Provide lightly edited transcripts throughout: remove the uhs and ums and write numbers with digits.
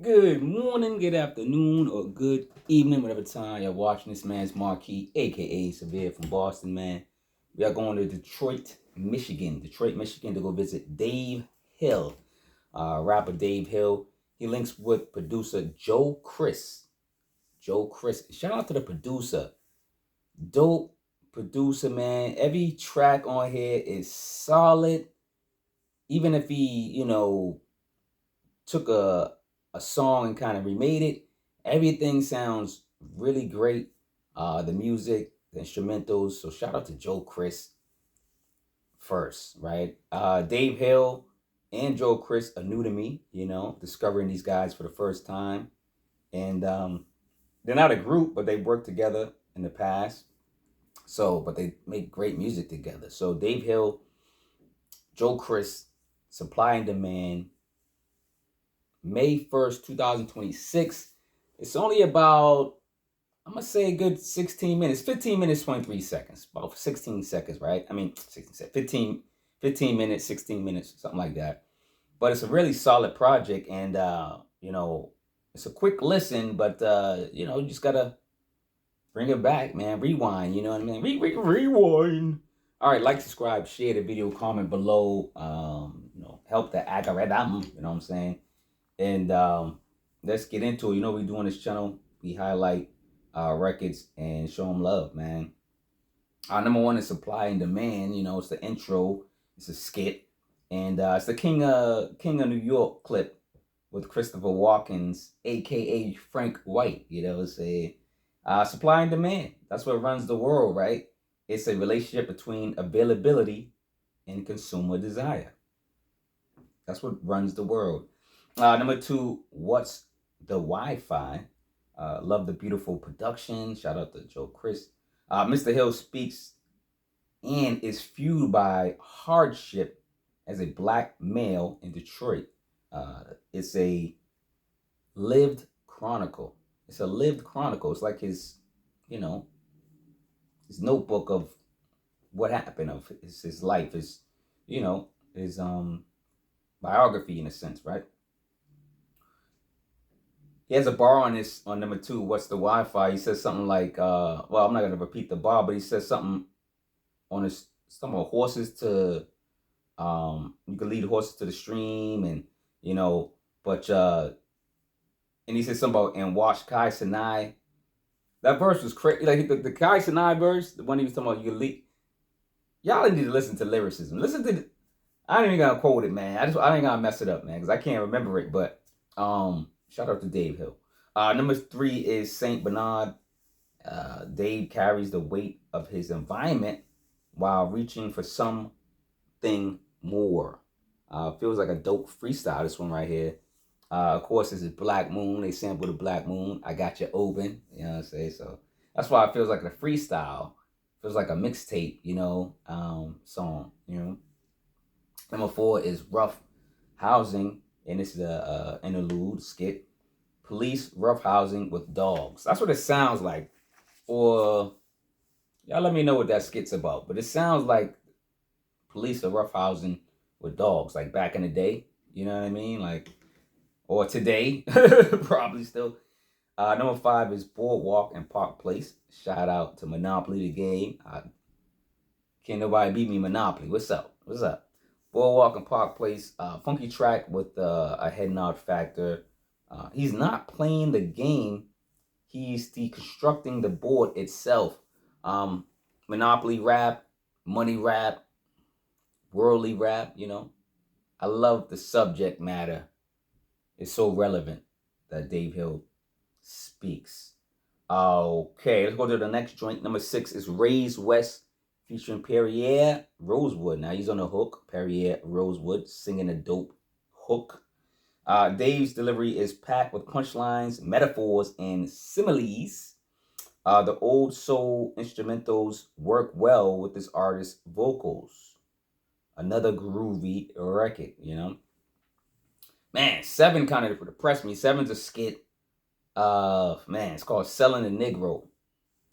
Good morning, good afternoon, or good evening, whatever time you're watching this. Man's Marquis, aka Cevere from Boston, man. We are going to Detroit, Michigan, to go visit Dave Hill, rapper Dave Hill. He links with producer Joe Chris. Joe Chris, shout out to the producer, dope producer, man. Every track on here is solid. Even if he, took a song and kind of remade it. Everything sounds really great. The music, the instrumentals. So shout out to Joe Chris first, right? Dave Hill and Joe Chris are new to me, discovering these guys for the first time. And they're not a group, but they worked together in the past. So, but they make great music together. So Dave Hill, Joe Chris, Supply and Demand, May 1st, 2026. It's only about, I'm going to say a good 16 minutes, 15 minutes, 23 seconds, about 16 seconds, right? I mean, 16 seconds, 15 minutes, 16 minutes, something like that. But it's a really solid project, and, it's a quick listen, but, you just got to bring it back, man. Rewind, you know what I mean? Rewind. All right, like, subscribe, share the video, comment below, help the algorithm, you know what I'm saying? And let's get into it. We do on this channel, we highlight records and show them love, man. Number one is Supply and Demand. It's the intro, it's a skit, and it's the King of New York clip with Christopher Walken's, aka Frank White. It's a supply and demand. That's what runs the world, right? It's a relationship between availability and consumer desire. That's what runs the world. Number two, what's the Wi-Fi? Love the beautiful production. Shout out to Joe Chris. Mr. Hill speaks and is fueled by hardship as a black male in Detroit. It's a lived chronicle. It's a lived chronicle. It's like his notebook of what happened, of his life, his biography in a sense, right? He has a bar on this on number two. What's the Wi-Fi? He says something like, well, I'm not gonna repeat the bar, but he says something on his some of horses to, you can lead horses to the stream, and but and he says something about and watch Kai Sinai. That verse was crazy. Like the Kai Sinai verse, the one he was talking about, you can lead. Y'all need to listen to lyricism. Listen to. I ain't even gonna quote it, man. I ain't gonna mess it up, man, because I can't remember it. But shout out to Dave Hill. Number three is Saint Bernard. Dave carries the weight of his environment while reaching for something more. Feels like a dope freestyle, this one right here. Of course, this is Black Moon. They sampled the Black Moon. I got you open. You know what I'm saying? So that's why it feels like a freestyle. Feels like a mixtape, song, Number four is Rough Housing, and this is a interlude skit. Police rough housing with dogs. That's what it sounds like. Or y'all let me know what that skit's about. But it sounds like police are rough housing with dogs, like back in the day. You know what I mean? Like, or today, probably still. Number five is Boardwalk and Park Place. Shout out to Monopoly the game. Can't nobody beat me Monopoly. What's up? What's up? Boardwalk and Park Place. Funky track with a head nod factor. He's not playing the game. He's deconstructing the board itself. Monopoly rap, money rap, worldly rap, I love the subject matter. It's so relevant that Dave Hill speaks. Okay, let's go to the next joint. Number six is Raise West featuring Perrier Rosemood. Now he's on the hook. Perrier Rosemood singing a dope hook. Dave's delivery is packed with punchlines, metaphors, and similes. The old soul instrumentals work well with this artist's vocals. Another groovy record, Man, seven kind of depressed me. Seven's a skit. Man, it's called Selling the Negro.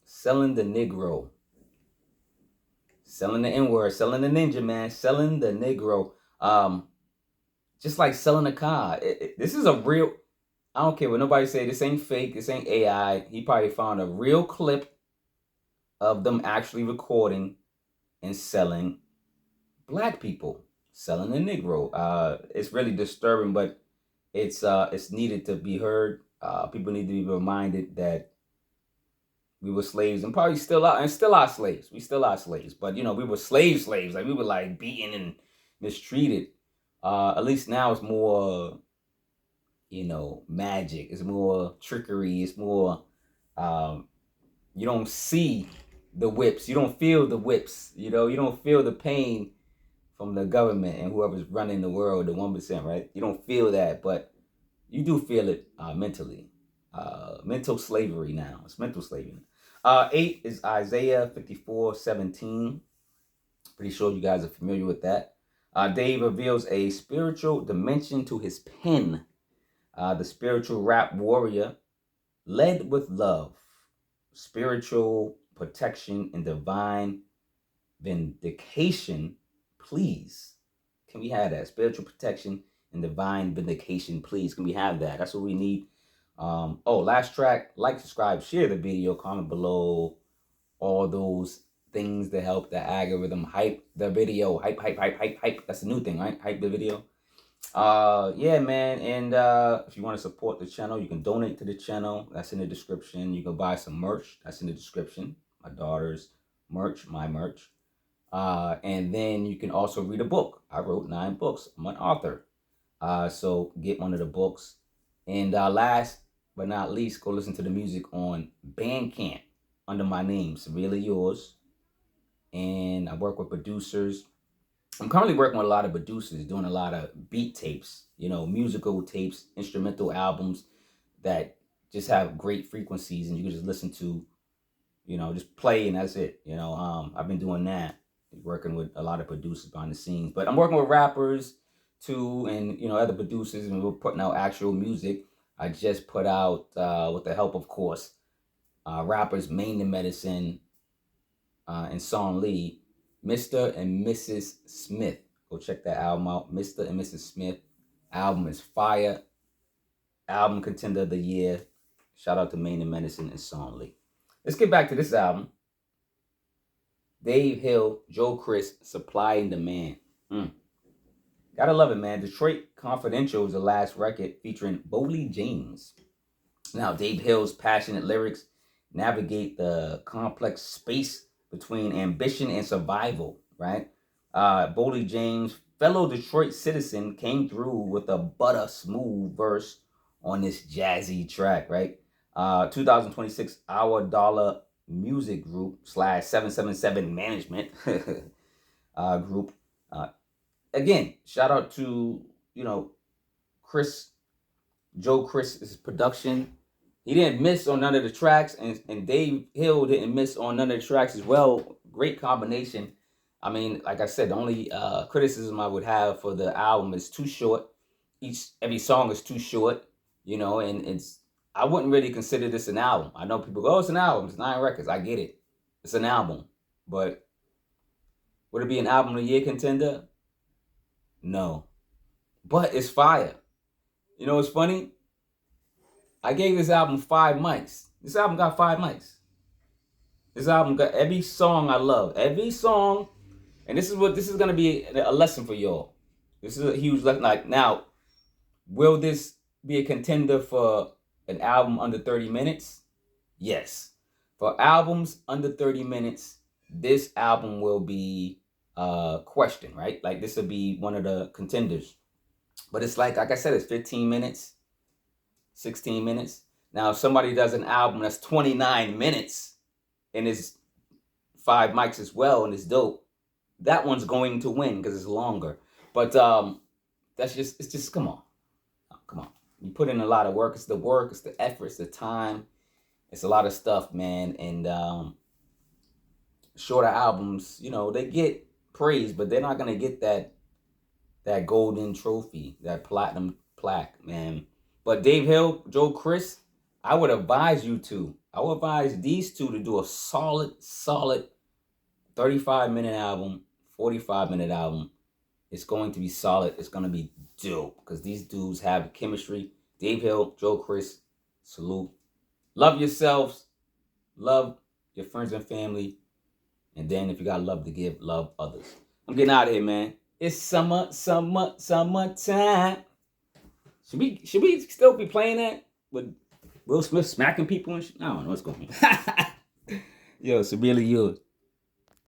Selling the Negro. Selling the N-word. Selling the ninja, man. Selling the Negro. Just like selling a car. This is a real. I don't care what nobody say. This ain't fake. This ain't AI. He probably found a real clip of them actually recording and selling black people, selling the negro. It's really disturbing, but it's needed to be heard. People need to be reminded that we were slaves and probably still are, and still are slaves. We still are slaves, but we were slaves. Like we were like beaten and mistreated. At least now it's more, magic. It's more trickery. It's more. Um, you don't see the whips. You don't feel the whips. You don't feel the pain from the government and whoever's running the world, the 1%, right? You don't feel that, but you do feel it mentally. Mental slavery now. It's mental slavery. 8 is Isaiah 54:17. Pretty sure you guys are familiar with that. Dave reveals a spiritual dimension to his pen. The spiritual rap warrior led with love, spiritual protection, and divine vindication. Please, can we have that? Spiritual protection and divine vindication, please. Can we have that? That's what we need. Last track. Like, subscribe, share the video, comment below. All those things that help the algorithm hype the video. Hype, hype, hype, hype, hype. That's the new thing, right? Hype the video. Yeah, man. And if you want to support the channel, you can donate to the channel. That's in the description. You can buy some merch. That's in the description. My daughter's merch, my merch. And then you can also read a book. I wrote 9 books. I'm an author. So get one of the books. And last but not least, go listen to the music on Bandcamp under my name, Cincerely Yours. And I work with producers. I'm currently working with a lot of producers, doing a lot of beat tapes, musical tapes, instrumental albums that just have great frequencies and you can just listen to, just play and that's it. I've been doing that, working with a lot of producers behind the scenes. But I'm working with rappers too and, other producers, and we're putting out actual music. I just put out, with the help, of course, rappers Main the Medicine and Song Lee, Mr. and Mrs. Smith. Go check that album out. Mr. and Mrs. Smith. Album is fire. Album contender of the year. Shout out to Main the Medicine and Song Lee. Let's get back to this album. Dave Hill, Joe Chris, Supply and Demand. Gotta love it, man. Detroit Confidential is the last record featuring Boldy James. Now, Dave Hill's passionate lyrics navigate the complex space between ambition and survival, right? Boldy James, fellow Detroit citizen, came through with a butter smooth verse on this jazzy track, right? 2026 Our Dollar Music Group / 777 Management group. Again, shout out to, Joe Chris's production. He didn't miss on none of the tracks, and Dave Hill didn't miss on none of the tracks as well. Great combination. I mean, like I said, the only criticism I would have for the album is too short. Every song is too short, and I wouldn't really consider this an album. I know people go, oh, it's an album. It's 9 records. I get it. It's an album. But would it be an album of the year contender? No. But it's fire. It's funny? I gave this album 5 mics. This album got 5 mics. This album got every song I love. Every song. And this is going to be a lesson for y'all. This is a huge lesson. Like, now, will this be a contender for an album under 30 minutes? Yes. For albums under 30 minutes, this album will be questioned, right? Like, this will be one of the contenders. But it's like I said, it's 15 minutes. 16 minutes. Now, if somebody does an album that's 29 minutes and is 5 mics as well and it's dope, that one's going to win because it's longer. But it's just come on. Come on. You put in a lot of work. It's the work, it's the effort, it's the time. It's a lot of stuff, man. And shorter albums, they get praise, but they're not going to get that golden trophy, that platinum plaque, man. But Dave Hill, Joe Chris, I would advise these two to do a solid 35-minute album, 45-minute album. It's going to be solid. It's going to be dope because these dudes have chemistry. Dave Hill, Joe Chris, salute. Love yourselves. Love your friends and family. And then if you got love to give, love others. I'm getting out of here, man. It's summertime. Should we still be playing that with Will Smith smacking people and shit? I don't know what's going on. Yo, Cincerely Yours.